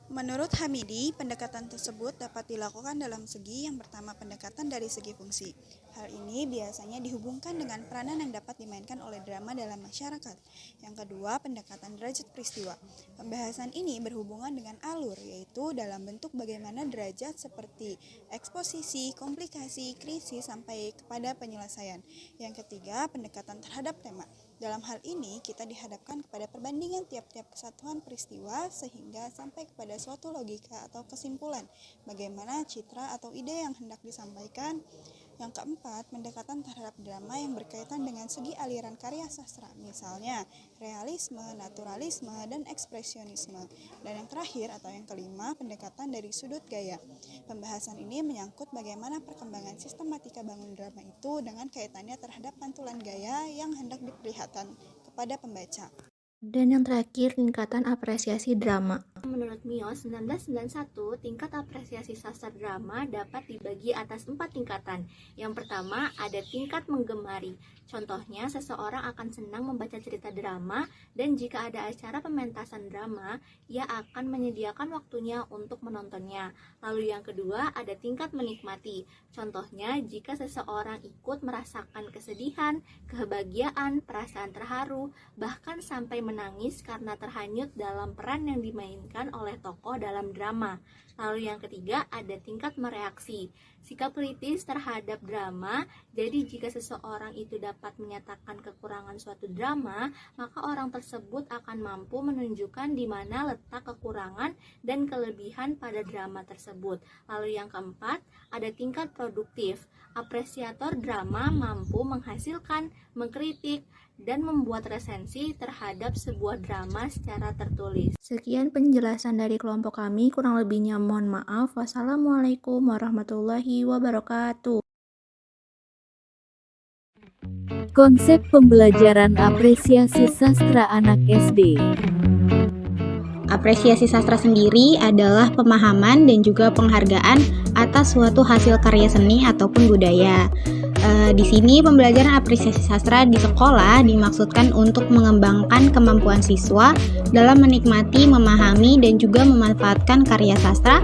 Menurut Hamidi, pendekatan tersebut dapat dilakukan dalam segi yang pertama pendekatan dari segi fungsi. Hal ini biasanya dihubungkan dengan peranan yang dapat dimainkan oleh drama dalam masyarakat. Yang kedua, pendekatan derajat peristiwa. Pembahasan ini berhubungan dengan alur, yaitu dalam bentuk bagaimana derajat seperti eksposisi, komplikasi, krisis, sampai kepada penyelesaian. Yang ketiga, pendekatan terhadap tema. Dalam hal ini, kita dihadapkan kepada perbandingan tiap-tiap kesatuan peristiwa sehingga sampai kepada suatu logika atau kesimpulan bagaimana citra atau ide yang hendak disampaikan. Yang keempat, pendekatan terhadap drama yang berkaitan dengan segi aliran karya sastra, misalnya realisme, naturalisme, dan ekspresionisme. Dan yang terakhir atau yang kelima, pendekatan dari sudut gaya. Pembahasan ini menyangkut bagaimana perkembangan sistematika bangun drama itu dengan kaitannya terhadap pantulan gaya yang hendak diperlihatkan kepada pembaca. Dan yang terakhir, tingkatan apresiasi drama. Menurut Mios 1991, tingkat apresiasi sastra drama dapat dibagi atas 4 tingkatan. Yang pertama, ada tingkat menggemari. Contohnya, seseorang akan senang membaca cerita drama, dan jika ada acara pementasan drama, ia akan menyediakan waktunya untuk menontonnya. Lalu yang kedua, ada tingkat menikmati. Contohnya, jika seseorang ikut merasakan kesedihan, kebahagiaan, perasaan terharu, bahkan sampai menangis karena terhanyut dalam peran yang dimainkan oleh tokoh dalam drama. Lalu yang ketiga, ada tingkat mereaksi. Sikap kritis terhadap drama. Jadi jika seseorang itu dapat menyatakan kekurangan suatu drama, maka orang tersebut akan mampu menunjukkan di mana letak kekurangan dan kelebihan pada drama tersebut. Lalu yang keempat, ada tingkat produktif. Apresiator drama mampu menghasilkan, mengkritik, dan membuat resensi terhadap sebuah drama secara tertulis. Sekian penjelasan dari kelompok kami, kurang lebihnya mohon maaf. Wassalamualaikum warahmatullahi wabarakatuh. Konsep pembelajaran apresiasi sastra anak SD. Apresiasi sastra sendiri adalah pemahaman dan juga penghargaan atas suatu hasil karya seni ataupun budaya. Di sini pembelajaran apresiasi sastra di sekolah dimaksudkan untuk mengembangkan kemampuan siswa dalam menikmati, memahami, dan juga memanfaatkan karya sastra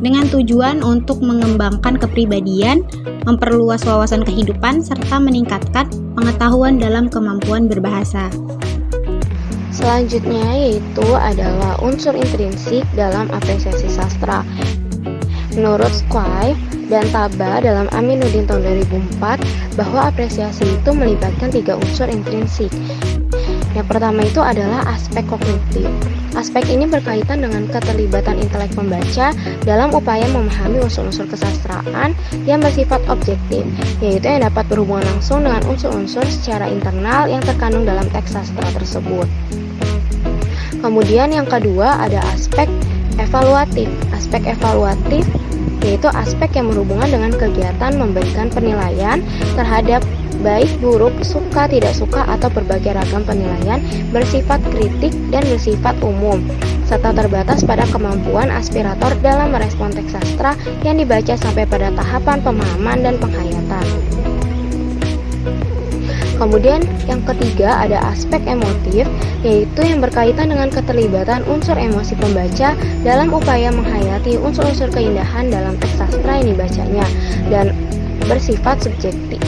dengan tujuan untuk mengembangkan kepribadian, memperluas wawasan kehidupan, serta meningkatkan pengetahuan dalam kemampuan berbahasa. Selanjutnya yaitu adalah unsur intrinsik dalam apresiasi sastra. Menurut Squire dan Taba dalam Aminuddin tahun 2004 bahwa apresiasi itu melibatkan 3 unsur intrinsik. Yang pertama itu adalah aspek kognitif. Aspek ini berkaitan dengan keterlibatan intelek pembaca dalam upaya memahami unsur-unsur kesastraan yang bersifat objektif, yaitu yang dapat berhubungan langsung dengan unsur-unsur secara internal yang terkandung dalam teks sastra tersebut. Kemudian yang kedua ada aspek evaluatif. Aspek evaluatif yaitu aspek yang berhubungan dengan kegiatan memberikan penilaian terhadap baik, buruk, suka, tidak suka, atau berbagai ragam penilaian bersifat kritik dan bersifat umum, serta terbatas pada kemampuan aspirator dalam merespon teks sastra yang dibaca sampai pada tahapan pemahaman dan penghayatan. Kemudian yang ketiga ada aspek emotif, yaitu yang berkaitan dengan keterlibatan unsur emosi pembaca dalam upaya menghayati unsur-unsur keindahan dalam teks sastra yang dibacanya dan bersifat subjektif.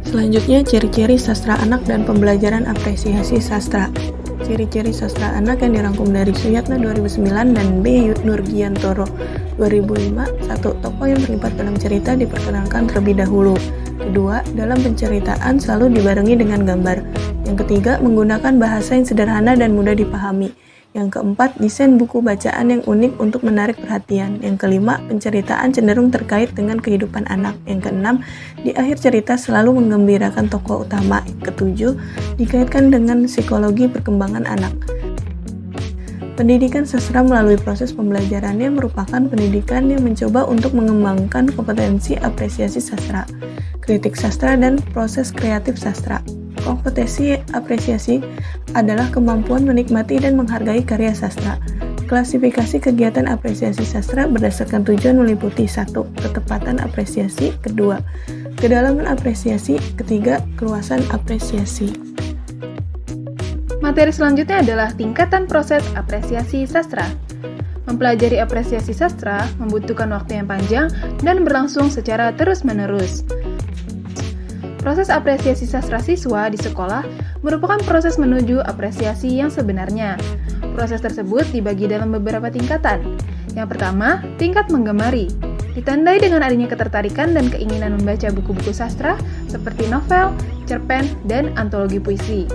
Selanjutnya, ciri-ciri sastra anak dan pembelajaran apresiasi sastra. Ciri-ciri sastra anak yang dirangkum dari Suyatna 2009 dan B. Nurgiantoro 2005. 1. Tokoh yang terlibat dalam cerita diperkenalkan terlebih dahulu. Kedua, dalam penceritaan selalu dibarengi dengan gambar. Yang ketiga, menggunakan bahasa yang sederhana dan mudah dipahami. Yang keempat, desain buku bacaan yang unik untuk menarik perhatian. Yang kelima, penceritaan cenderung terkait dengan kehidupan anak. Yang keenam, di akhir cerita selalu menggembirakan tokoh utama. Ketujuh, dikaitkan dengan psikologi perkembangan anak. Pendidikan sastra melalui proses pembelajarannya merupakan pendidikan yang mencoba untuk mengembangkan kompetensi apresiasi sastra, kritik sastra, dan proses kreatif sastra. Kompetensi apresiasi adalah kemampuan menikmati dan menghargai karya sastra. Klasifikasi kegiatan apresiasi sastra berdasarkan tujuan meliputi 1. Ketepatan apresiasi, 2. Kedalaman apresiasi, 3. Keluasan apresiasi. Materi selanjutnya adalah tingkatan proses apresiasi sastra. Mempelajari apresiasi sastra membutuhkan waktu yang panjang dan berlangsung secara terus-menerus. Proses apresiasi sastra siswa di sekolah merupakan proses menuju apresiasi yang sebenarnya. Proses tersebut dibagi dalam beberapa tingkatan. Yang pertama, tingkat menggemari. Ditandai dengan adanya ketertarikan dan keinginan membaca buku-buku sastra seperti novel, cerpen, dan antologi puisi.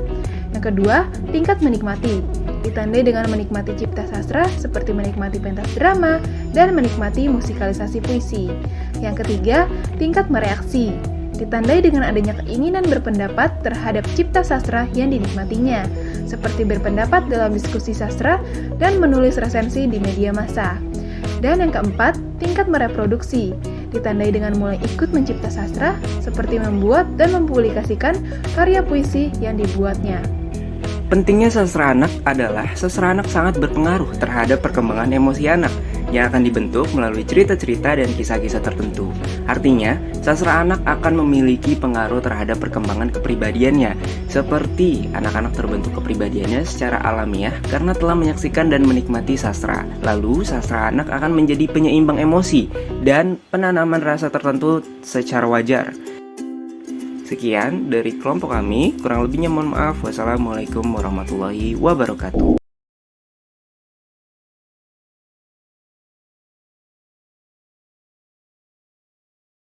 Yang kedua, tingkat menikmati. Ditandai dengan menikmati cipta sastra seperti menikmati pentas drama dan menikmati musikalisasi puisi. Yang ketiga, tingkat mereaksi. Ditandai dengan adanya keinginan berpendapat terhadap cipta sastra yang dinikmatinya, seperti berpendapat dalam diskusi sastra dan menulis resensi di media massa. Dan yang keempat, tingkat mereproduksi. Ditandai dengan mulai ikut mencipta sastra, seperti membuat dan mempublikasikan karya puisi yang dibuatnya. Pentingnya sastra anak adalah sastra anak sangat berpengaruh terhadap perkembangan emosi anak yang akan dibentuk melalui cerita-cerita dan kisah-kisah tertentu. Artinya, sastra anak akan memiliki pengaruh terhadap perkembangan kepribadiannya, seperti anak-anak terbentuk kepribadiannya secara alamiah karena telah menyaksikan dan menikmati sastra. Lalu, sastra anak akan menjadi penyeimbang emosi dan penanaman rasa tertentu secara wajar. Sekian dari kelompok kami, kurang lebihnya mohon maaf. Wassalamualaikum warahmatullahi wabarakatuh.